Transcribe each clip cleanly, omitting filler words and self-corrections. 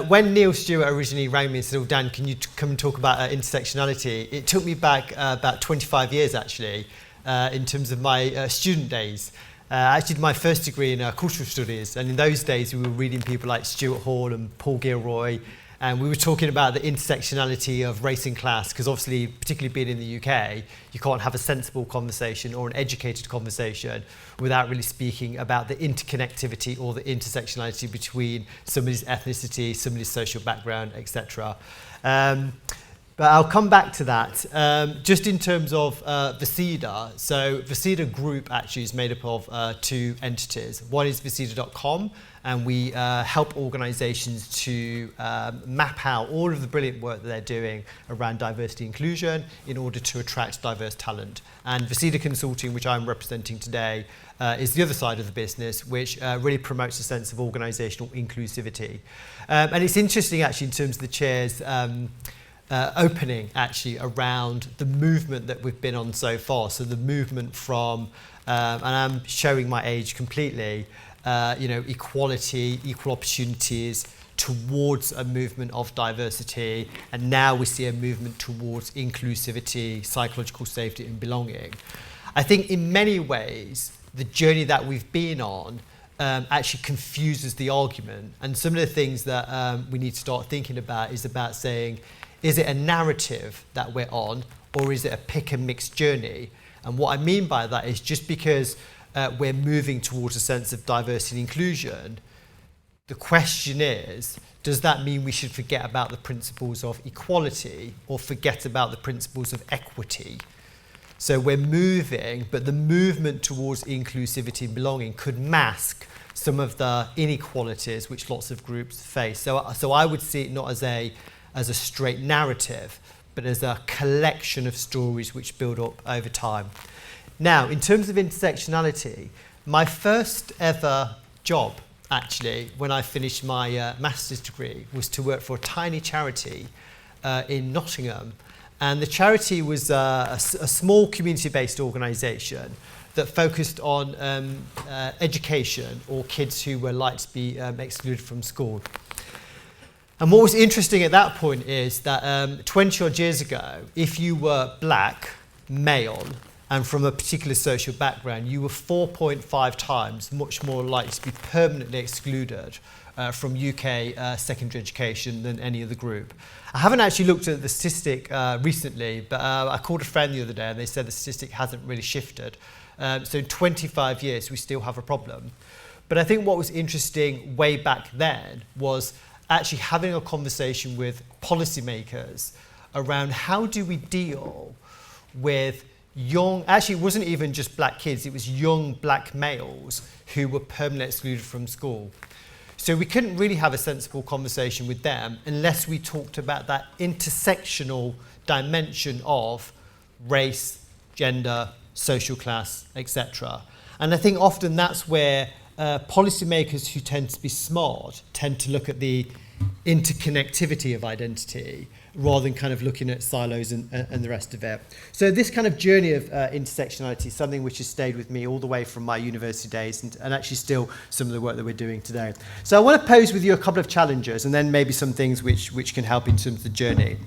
When Neil Stewart originally rang me and said, "Oh, Dan, can you come and talk about intersectionality?" It took me back about 25 years, actually, in terms of my student days. I actually did my first degree in cultural studies, and in those days we were reading people like Stuart Hall and Paul Gilroy, and we were talking about the intersectionality of race and class, because obviously, particularly being in the UK, you can't have a sensible conversation or an educated conversation without really speaking about the interconnectivity or the intersectionality between somebody's ethnicity, somebody's social background, etc. But I'll come back to that. Just in terms of Vercida, so Vercida Group actually is made up of two entities. One is Vercida.com, and we help organisations to map out all of the brilliant work that they're doing around diversity and inclusion in order to attract diverse talent. And Vercida Consulting, which I'm representing today, is the other side of the business, which really promotes a sense of organisational inclusivity. And it's interesting, actually, in terms of the chair's opening, actually, around the movement that we've been on so far. So the movement from, and I'm showing my age completely, equality, equal opportunities, towards a movement of diversity, and now we see a movement towards inclusivity, psychological safety and belonging. I think in many ways, the journey that we've been on actually confuses the argument, and some of the things that we need to start thinking about is about saying, is it a narrative that we're on, or is it a pick and mix journey? And what I mean by that is just because we're moving towards a sense of diversity and inclusion, the question is, does that mean we should forget about the principles of equality or forget about the principles of equity? So we're moving, but the movement towards inclusivity and belonging could mask some of the inequalities which lots of groups face. So I would see it not as a straight narrative, but as a collection of stories which build up over time. Now, in terms of intersectionality, my first ever job, actually, when I finished my master's degree, was to work for a tiny charity in Nottingham. And the charity was a small community-based organisation that focused on education, or kids who were likely to be excluded from school. And what was interesting at that point is that 20 odd years ago, if you were black, male, and from a particular social background, you were 4.5 times much more likely to be permanently excluded from UK secondary education than any other group. I haven't actually looked at the statistic recently, but I called a friend the other day and they said the statistic hasn't really shifted. So in 25 years, we still have a problem. But I think what was interesting way back then was actually having a conversation with policymakers around how do we deal with young, actually it wasn't even just black kids, it was young black males who were permanently excluded from school. So we couldn't really have a sensible conversation with them unless we talked about that intersectional dimension of race, gender, social class, etc. And I think often that's where policymakers who tend to be smart tend to look at the interconnectivity of identity rather than kind of looking at silos and the rest of it. So this kind of journey of intersectionality is something which has stayed with me all the way from my university days and actually still some of the work that we're doing today. So I want to pose with you a couple of challenges and then maybe some things which can help in terms of the journey.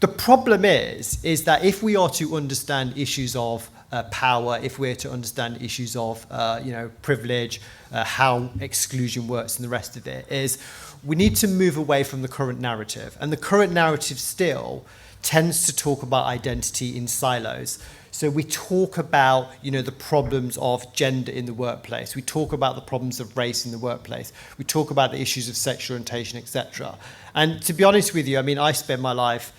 The problem is that if we are to understand issues of power, if we're to understand issues of privilege, how exclusion works and the rest of it, is we need to move away from the current narrative. And the current narrative still tends to talk about identity in silos. So we talk about, the problems of gender in the workplace. We talk about the problems of race in the workplace. We talk about the issues of sexual orientation, etc. And to be honest with you, I spend my life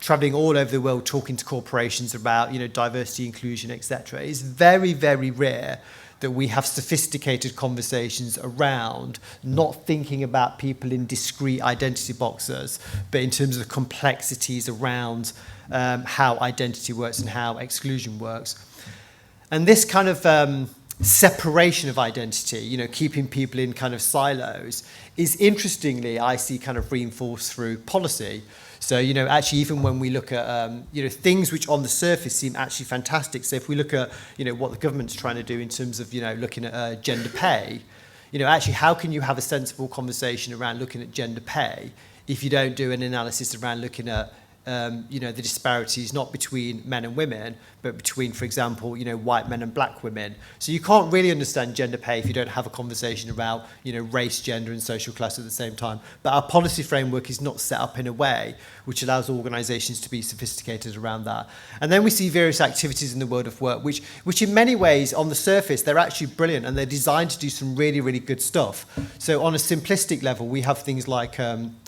traveling all over the world talking to corporations about, diversity, inclusion, etc. It's very, very rare that we have sophisticated conversations around not thinking about people in discrete identity boxes, but in terms of the complexities around how identity works and how exclusion works. And this kind of separation of identity, keeping people in kind of silos, is interestingly, I see, kind of reinforced through policy. So, actually, even when we look at, things which on the surface seem actually fantastic. So if we look at, what the government's trying to do in terms of, looking at gender pay, actually, how can you have a sensible conversation around looking at gender pay if you don't do an analysis around looking at the disparities not between men and women, but between, for example, white men and black women. So you can't really understand gender pay if you don't have a conversation about, race, gender and social class at the same time. But our policy framework is not set up in a way which allows organisations to be sophisticated around that. And then we see various activities in the world of work, which in many ways, on the surface, they're actually brilliant and they're designed to do some really, really good stuff. So on a simplistic level, we have things like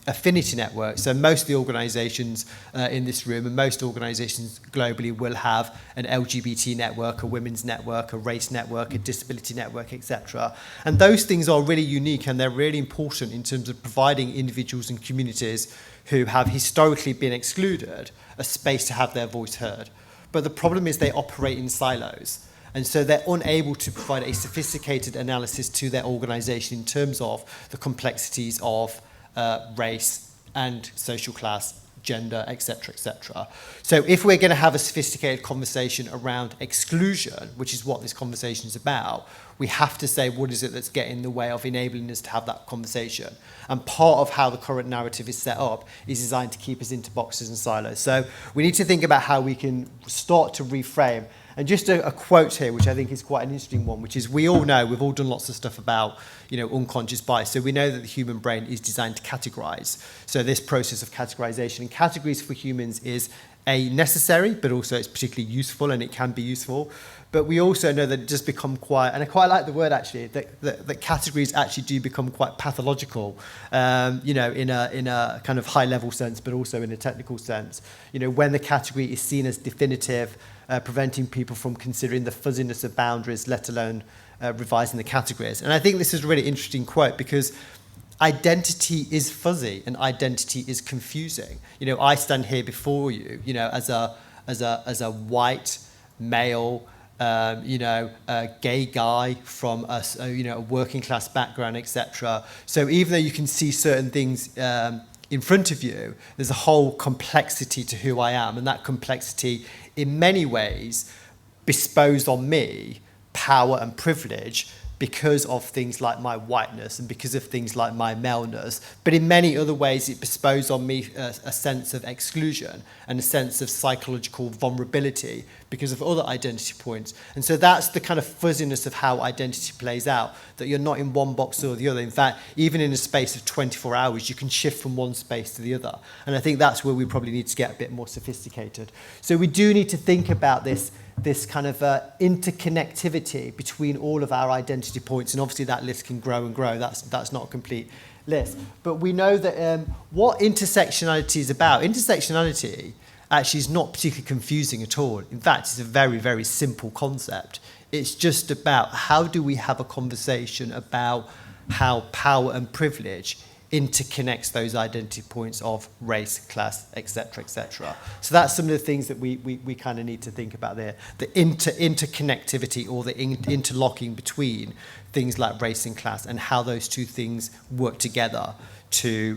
affinity networks. So most of the organisations in this room and most organisations globally will have an LGBT network, a women's network, a race network, a disability network, etc. And those things are really unique and they're really important in terms of providing individuals and communities who have historically been excluded a space to have their voice heard. But the problem is they operate in silos. And so they're unable to provide a sophisticated analysis to their organisation in terms of the complexities of race and social class, gender, etc., etc. So if we're going to have a sophisticated conversation around exclusion, which is what this conversation is about, we have to say what is it that's getting in the way of enabling us to have that conversation. And part of how the current narrative is set up is designed to keep us into boxes and silos. So we need to think about how we can start to reframe. And just a quote here, which I think is quite an interesting one, which is we all know, we've all done lots of stuff about, unconscious bias. So we know that the human brain is designed to categorize. So this process of categorization and categories for humans is necessary, but also it's particularly useful and it can be useful. But we also know that it does become quite, and I quite like the word actually, that categories actually do become quite pathological, in a kind of high level sense, but also in a technical sense. When the category is seen as definitive, preventing people from considering the fuzziness of boundaries, let alone revising the categories. And I think this is a really interesting quote because identity is fuzzy and identity is confusing. I stand here before you, as a white male, a gay guy from a working class background, etc. So even though you can see certain things in front of you, there's a whole complexity to who I am, and that complexity in many ways bestows on me power and privilege because of things like my whiteness and because of things like my maleness. But in many other ways, it bestows on me a sense of exclusion and a sense of psychological vulnerability because of other identity points. And so that's the kind of fuzziness of how identity plays out, that you're not in one box or the other. In fact, even in a space of 24 hours, you can shift from one space to the other. And I think that's where we probably need to get a bit more sophisticated. So we do need to think about this kind of interconnectivity between all of our identity points, and obviously that list can grow and grow. That's not a complete list. But we know that what intersectionality is about, intersectionality actually is not particularly confusing at all. In fact, it's a very, very simple concept. It's just about how do we have a conversation about how power and privilege interconnects those identity points of race, class, etc., etc. So that's some of the things that we kind of need to think about there. The interconnectivity or the interlocking between things like race and class and how those two things work together to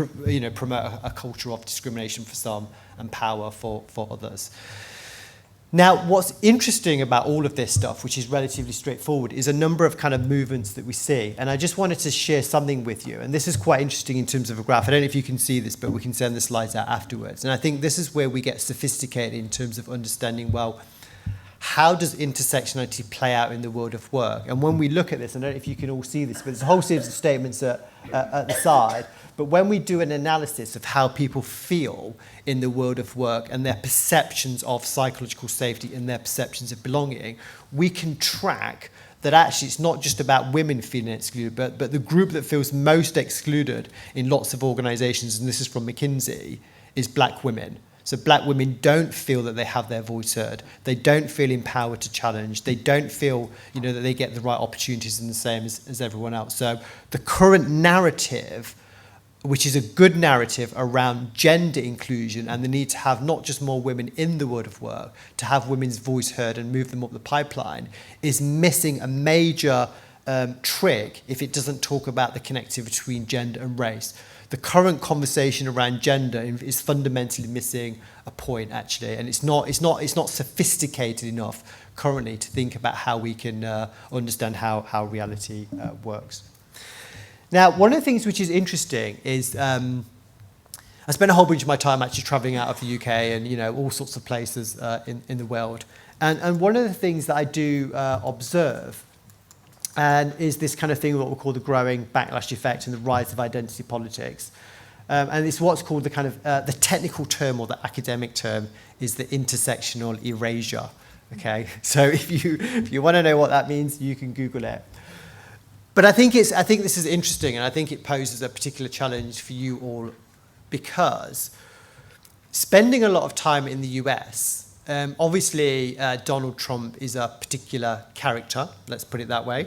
promote a culture of discrimination for some and power for others. Now, what's interesting about all of this stuff, which is relatively straightforward, is a number of kind of movements that we see. And I just wanted to share something with you. And this is quite interesting in terms of a graph. I don't know if you can see this, but we can send the slides out afterwards. And I think this is where we get sophisticated in terms of understanding, well, how does intersectionality play out in the world of work? And when we look at this, I don't know if you can all see this, but there's a whole series of statements at the side. But when we do an analysis of how people feel in the world of work and their perceptions of psychological safety and their perceptions of belonging, we can track that actually it's not just about women feeling excluded, but the group that feels most excluded in lots of organisations, and this is from McKinsey, is black women. So black women don't feel that they have their voice heard. They don't feel empowered to challenge. They don't feel, that they get the right opportunities and the same as everyone else. So the current narrative, which is a good narrative around gender inclusion and the need to have not just more women in the world of work, to have women's voice heard and move them up the pipeline, is missing a major trick if it doesn't talk about the connectivity between gender and race. The current conversation around gender is fundamentally missing a point, actually, and it's not sophisticated enough currently to think about how we can understand how reality works. Now, one of the things which is interesting is I spent a whole bunch of my time actually travelling out of the UK and all sorts of places in the world, and one of the things that I do observe and is this kind of thing, what we call the growing backlash effect and the rise of identity politics. And it's what's called the kind of, the technical term or the academic term is the intersectional erasure, okay? So if you want to know what that means, you can Google it. But I think this is interesting, and I think it poses a particular challenge for you all, because spending a lot of time in the US, obviously Donald Trump is a particular character, let's put it that way.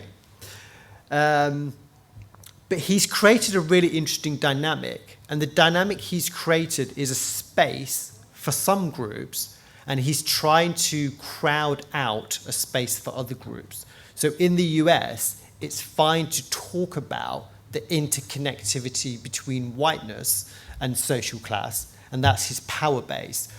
But he's created a really interesting dynamic, and the dynamic he's created is a space for some groups, and he's trying to crowd out a space for other groups. So in the US, it's fine to talk about the interconnectivity between whiteness and social class, and that's his power base.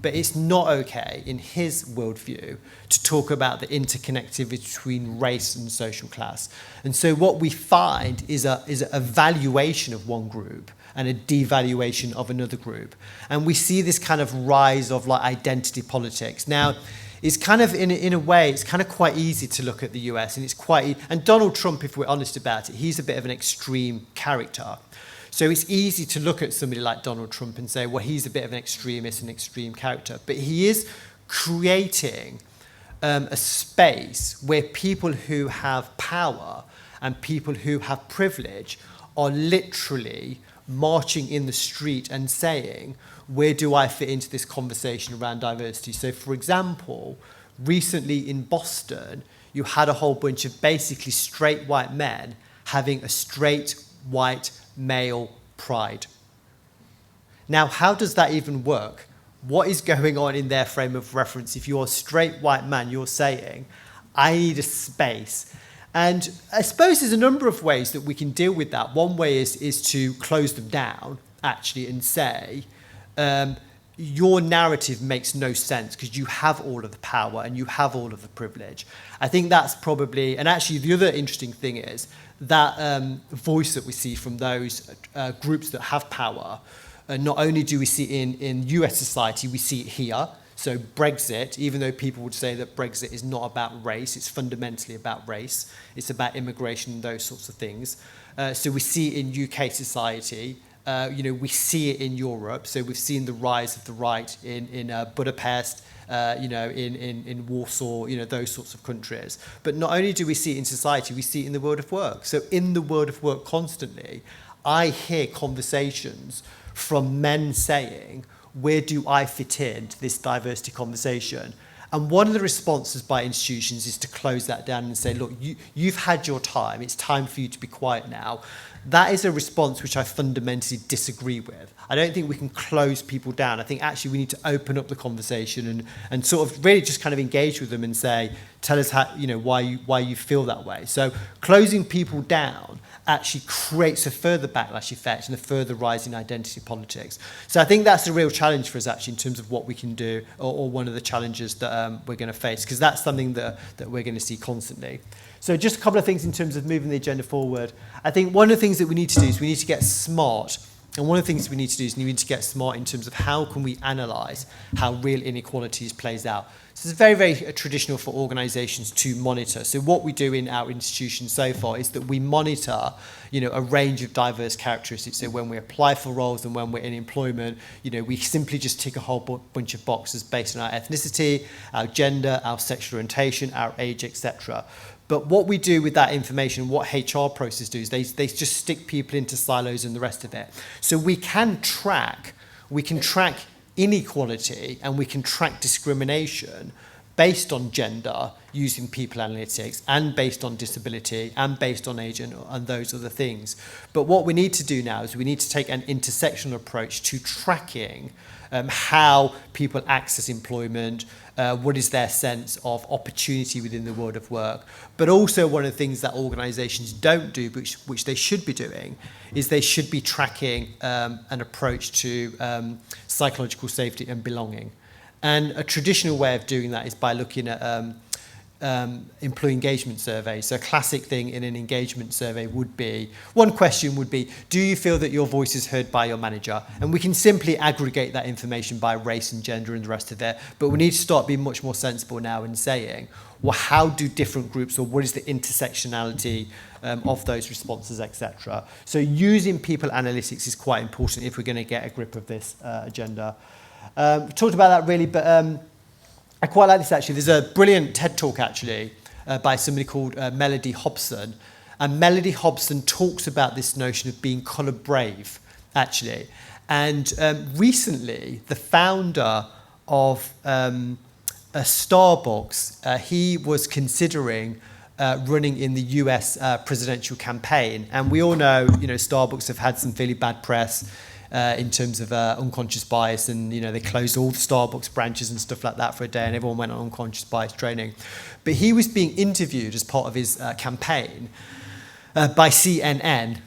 But it's not okay in his worldview to talk about the interconnectivity between race and social class. And so what we find is a valuation of one group and a devaluation of another group. And we see this kind of rise of like identity politics. Now, it's kind of, in a way, it's kind of quite easy to look at the US, and Donald Trump, if we're honest about it, he's a bit of an extreme character. So it's easy to look at somebody like Donald Trump and say, well, he's a bit of an extremist, an extreme character. But he is creating a space where people who have power and people who have privilege are literally marching in the street and saying, where do I fit into this conversation around diversity? So, for example, recently in Boston, you had a whole bunch of basically straight white men having a straight white male pride. Now, how does that even work? What is going on in their frame of reference? If you're a straight white man, you're saying, I need a space. And I suppose there's a number of ways that we can deal with that. One way is to close them down, actually, and say, your narrative makes no sense because you have all of the power and you have all of the privilege. I think that's probably, and actually the other interesting thing is that voice that we see from those groups that have power, not only do we see in US society, we see it here. So Brexit, even though people would say that Brexit is not about race, it's fundamentally about race. It's about immigration and those sorts of things. So we see it in UK society. We see it in Europe. So we've seen the rise of the right in Budapest, in Warsaw, those sorts of countries. But not only do we see it in society, we see it in the world of work. So in the world of work constantly, I hear conversations from men saying, where do I fit into this diversity conversation? And one of the responses by institutions is to close that down and say, look, you've had your time. It's time for you to be quiet now. That is a response which I fundamentally disagree with. I don't think we can close people down. I think actually we need to open up the conversation and sort of really just kind of engage with them and say, tell us how, why you feel that way. So closing people down actually creates a further backlash effect and a further rise in identity politics. So I think that's a real challenge for us actually in terms of what we can do, or one of the challenges that we're going to face, because that's something that we're going to see constantly. So just a couple of things in terms of moving the agenda forward. I think one of the things that we need to do is we need to get smart. And one of the things we need to do is we need to get smart in terms of how can we analyse how real inequalities plays out. So it's very, very traditional for organisations to monitor. So what we do in our institutions so far is that we monitor, a range of diverse characteristics. So when we apply for roles and when we're in employment, we simply just tick a whole bunch of boxes based on our ethnicity, our gender, our sexual orientation, our age, etc. But what we do with that information, what HR process do is they just stick people into silos and the rest of it. So we can track inequality and we can track discrimination, based on gender, using people analytics, and based on disability, and based on age, and those other things. But what we need to do now is we need to take an intersectional approach to tracking how people access employment, what is their sense of opportunity within the world of work. But also one of the things that organisations don't do, which they should be doing, is they should be tracking an approach to psychological safety and belonging. And a traditional way of doing that is by looking at employee engagement surveys. So a classic thing in an engagement survey would be, one question would be, do you feel that your voice is heard by your manager? And we can simply aggregate that information by race and gender and the rest of it. But we need to start being much more sensible now in saying, well, how do different groups, or what is the intersectionality of those responses, etc. So using people analytics is quite important if we're going to get a grip of this agenda. We talked about that really, but I quite like this actually. There's a brilliant TED talk actually by somebody called Melody Hobson. And Melody Hobson talks about this notion of being colour brave actually. And recently, the founder of Starbucks, he was considering running in the US presidential campaign. And we all know, Starbucks have had some fairly bad press in terms of unconscious bias, and they closed all the Starbucks branches and stuff like that for a day, and everyone went on unconscious bias training. But he was being interviewed as part of his campaign by CNN,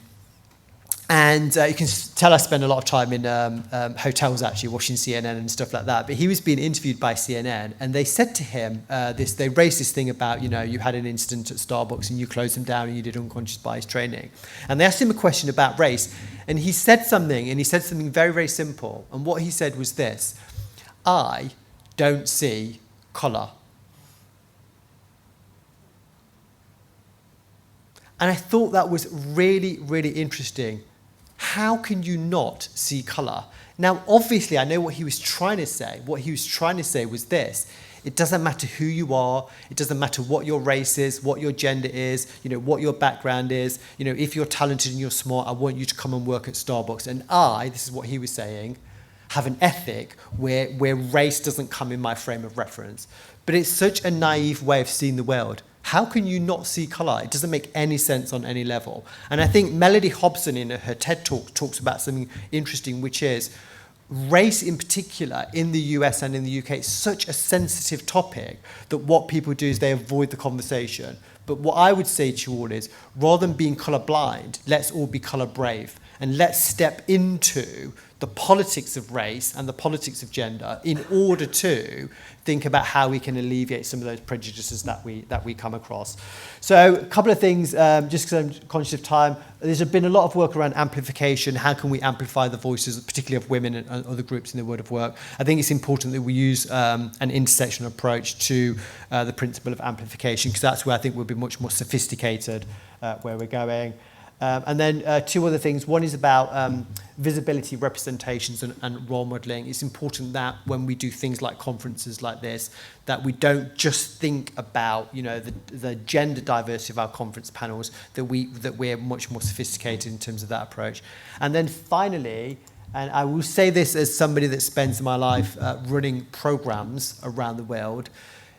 and you can tell I spend a lot of time in hotels actually watching CNN and stuff like that. But he was being interviewed by CNN, and they said to him they raised this thing about you had an incident at Starbucks and you closed them down and you did unconscious bias training, and they asked him a question about race. And he said something very, very simple. And what he said was this: I don't see colour. And I thought that was really, really interesting. How can you not see colour? Now, obviously, I know what he was trying to say. What he was trying to say was this: it doesn't matter who you are. It doesn't matter what your race is, what your gender is, what your background is. If you're talented and you're smart, I want you to come and work at Starbucks. And this is what he was saying, have an ethic where race doesn't come in my frame of reference. But it's such a naive way of seeing the world. How can you not see colour? It doesn't make any sense on any level. And I think Melody Hobson in her TED talk talks about something interesting, which is race in particular in the US and in the UK is such a sensitive topic that what people do is they avoid the conversation. But what I would say to you all is, rather than being colour blind, let's all be colour brave, and let's step into the politics of race and the politics of gender in order to think about how we can alleviate some of those prejudices that we come across. So a couple of things, just because I'm conscious of time. There's been a lot of work around amplification. How can we amplify the voices, particularly of women and other groups in the world of work? I think it's important that we use an intersectional approach to the principle of amplification, because that's where I think we'll be much more sophisticated where we're going. And then two other things. One is about visibility, representations, and role modelling. It's important that when we do things like conferences like this, that we don't just think about the gender diversity of our conference panels, that we're much more sophisticated in terms of that approach. And then finally, and I will say this as somebody that spends my life running programs around the world,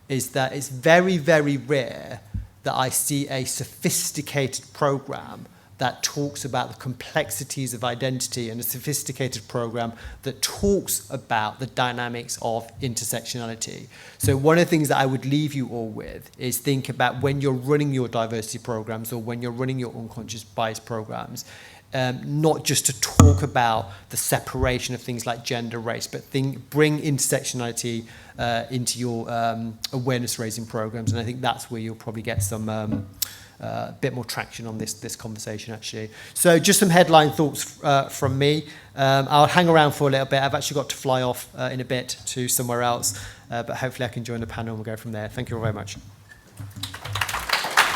is that it's very, very rare that I see a sophisticated program that talks about the complexities of identity, and a sophisticated program that talks about the dynamics of intersectionality. So one of the things that I would leave you all with is think about, when you're running your diversity programs or when you're running your unconscious bias programs, not just to talk about the separation of things like gender, race, but bring intersectionality into your awareness raising programs. And I think that's where you'll probably get some a bit more traction on this conversation actually. So just some headline thoughts from me. I'll hang around for a little bit. I've actually got to fly off in a bit to somewhere else, but hopefully I can join the panel and we'll go from there. Thank you all very much.